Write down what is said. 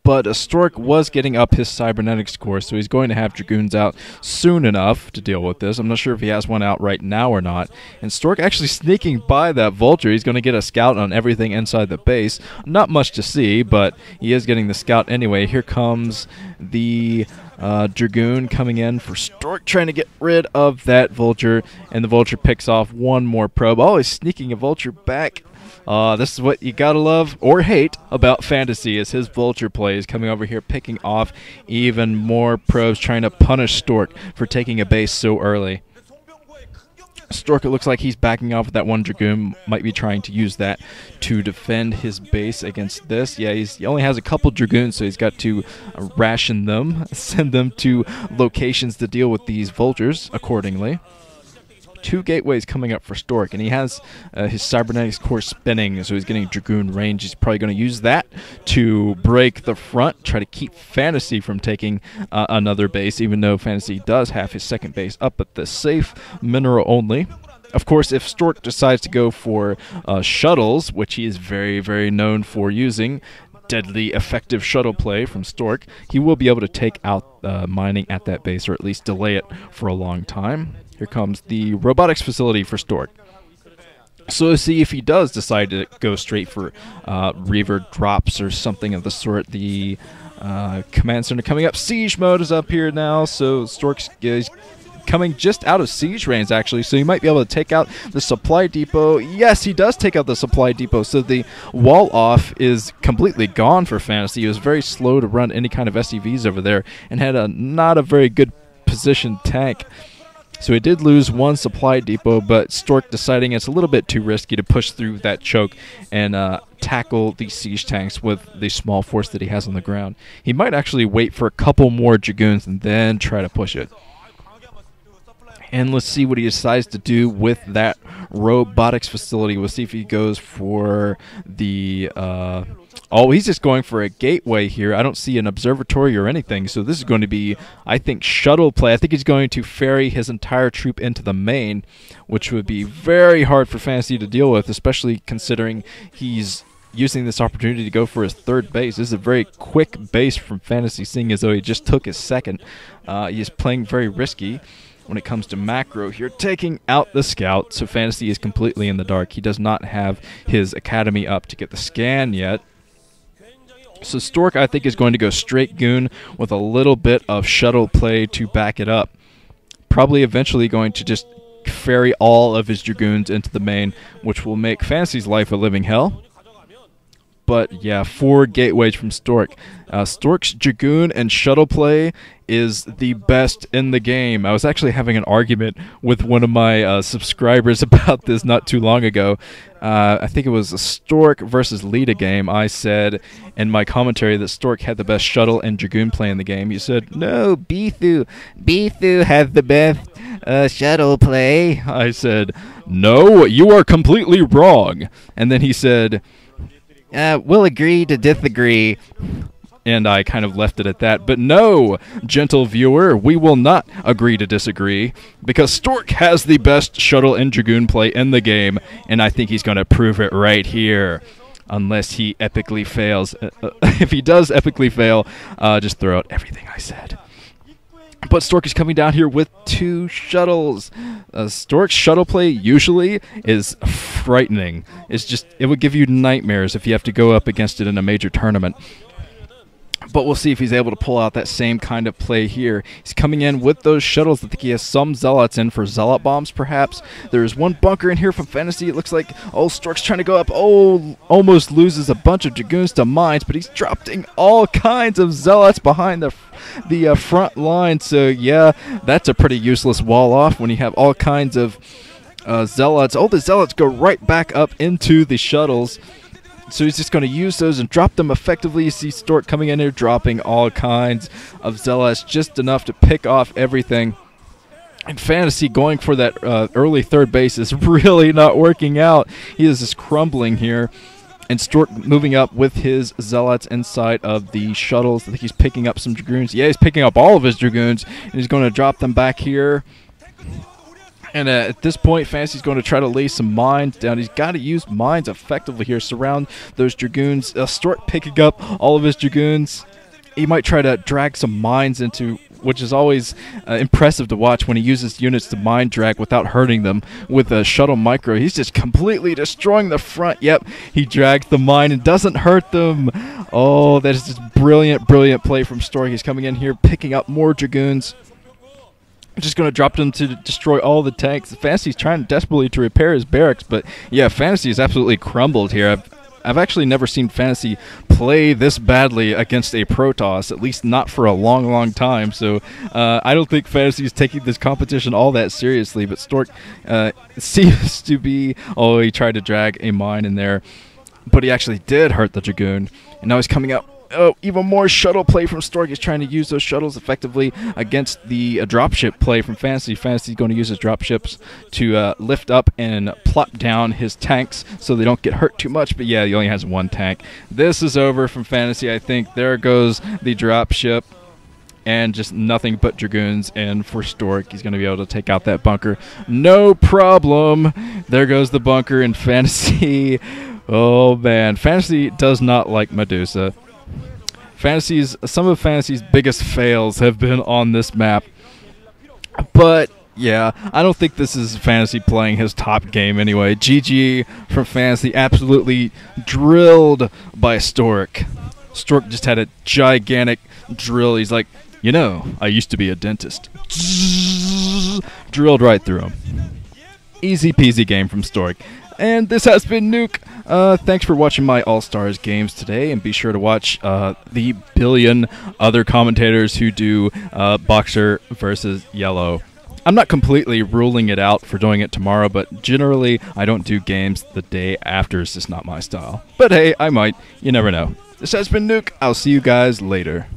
But Stork was getting up his cybernetic score, so he's going to have Dragoons out soon enough to deal with this. I'm not sure if he has one out right now or not. And Stork actually sneaking by that Vulture. He's going to get a scout on everything inside the base. Not much to see, but he is getting the scout anyway. Here comes the Dragoon coming in for Stork, trying to get rid of that Vulture, and the Vulture picks off one more probe. Always sneaking a Vulture back. This is what you gotta love or hate about Fantasy, is his Vulture plays coming over here, picking off even more probes, trying to punish Stork for taking a base so early. Stork, it looks like he's backing off with that one Dragoon, might be trying to use that to defend his base against this. Yeah, he only has a couple Dragoons, so he's got to ration them, send them to locations to deal with these Vultures accordingly. 2 gateways coming up for Stork, and he has his cybernetics core spinning, so he's getting Dragoon range. He's probably going to use that to break the front, try to keep Fantasy from taking another base, even though Fantasy does have his second base up at the safe mineral only. Of course, if Stork decides to go for shuttles, which he is very, very known for using, deadly effective shuttle play from Stork, he will be able to take out mining at that base, or at least delay it for a long time. Here comes the robotics facility for Stork. So see if he does decide to go straight for Reaver drops or something of the sort. The command center coming up. Siege mode is up here now, so Stork is coming just out of siege range, actually, so he might be able to take out the supply depot. Yes, he does take out the supply depot, so the wall off is completely gone for Fantasy. He was very slow to run any kind of SCVs over there and had not a very good positioned tank. So he did lose one supply depot, but Stork deciding it's a little bit too risky to push through that choke and tackle these siege tanks with the small force that he has on the ground. He might actually wait for a couple more Dragoons and then try to push it. And let's see what he decides to do with that robotics facility. We'll see if he goes for the... oh, he's just going for a gateway here. I don't see an observatory or anything, so this is going to be, I think, shuttle play. I think he's going to ferry his entire troop into the main, which would be very hard for Fantasy to deal with, especially considering he's using this opportunity to go for his third base. This is a very quick base from Fantasy, seeing as though he just took his second. He's playing very risky when it comes to macro here, taking out the scout, so Fantasy is completely in the dark. He does not have his academy up to get the scan yet. So Stork, I think, is going to go straight goon with a little bit of shuttle play to back it up. Probably eventually going to just ferry all of his Dragoons into the main, which will make Fantasy's life a living hell. But yeah, 4 gateways from Stork. Stork's Dragoon and shuttle play is the best in the game. I was actually having an argument with one of my subscribers about this not too long ago. I think it was a Stork versus Lita game. I said in my commentary that Stork had the best shuttle and Dragoon play in the game. He said, no, Bithu has the best shuttle play. I said, no, you are completely wrong. And then he said, we'll agree to disagree. And I kind of left it at that. But no, gentle viewer, we will not agree to disagree, because Stork has the best shuttle and Dragoon play in the game, and I think he's going to prove it right here. Unless he epically fails. If he does epically fail, just throw out everything I said. But Stork is coming down here with 2 shuttles. Stork's shuttle play usually is frightening. It would give you nightmares if you have to go up against it in a major tournament. But we'll see if he's able to pull out that same kind of play here. He's coming in with those shuttles. I think he has some Zealots in for Zealot bombs, perhaps. There's one bunker in here from Fantasy. It looks like, oh, Stork's trying to go up. Oh, almost loses a bunch of Dragoons to mines, but he's dropping all kinds of Zealots behind the front line. So, yeah, that's a pretty useless wall off when you have all kinds of Zealots. Oh, the Zealots go right back up into the shuttles. So he's just going to use those and drop them effectively. You see Stork coming in here, dropping all kinds of Zealots, just enough to pick off everything. And Fantasy going for that early third base is really not working out. He is just crumbling here. And Stork moving up with his Zealots inside of the shuttles. I think he's picking up some Dragoons. Yeah, he's picking up all of his Dragoons, and he's going to drop them back here. And at this point, Fantasy's going to try to lay some mines down. He's got to use mines effectively here. Surround those Dragoons. Stork picking up all of his Dragoons. He might try to drag some mines into, which is always impressive to watch when he uses units to mine drag without hurting them with a shuttle micro. He's just completely destroying the front. Yep, he drags the mine and doesn't hurt them. Oh, that is just brilliant, brilliant play from Stork. He's coming in here, picking up more Dragoons. Just going to drop them to destroy all the tanks. Fantasy's trying desperately to repair his barracks, but yeah, Fantasy is absolutely crumbled here. I've actually never seen Fantasy play this badly against a Protoss, at least not for a long, long time. So I don't think Fantasy is taking this competition all that seriously, but Stork seems to be... Oh, he tried to drag a mine in there, but he actually did hurt the Dragoon, and now he's coming out. Oh, even more shuttle play from Stork. He's trying to use those shuttles effectively against the dropship play from Fantasy. Fantasy's going to use his dropships to lift up and plop down his tanks so they don't get hurt too much. But yeah, he only has one tank. This is over from Fantasy, I think. There goes the dropship. And just nothing but Dragoons. And for Stork, he's going to be able to take out that bunker. No problem. There goes the bunker in Fantasy. Oh, man. Fantasy does not like Medusa. Some of Fantasy's biggest fails have been on this map. But, yeah, I don't think this is Fantasy playing his top game anyway. GG from Fantasy, absolutely drilled by Stork. Stork just had a gigantic drill. He's like, you know, I used to be a dentist. Drilled right through him. Easy peasy game from Stork. And this has been Nuke. Thanks for watching my All-Stars games today, and be sure to watch the billion other commentators who do Boxer versus Yellow. I'm not completely ruling it out for doing it tomorrow, but generally I don't do games the day after. It's just not my style. But hey, I might. You never know. This has been Nuke. I'll see you guys later.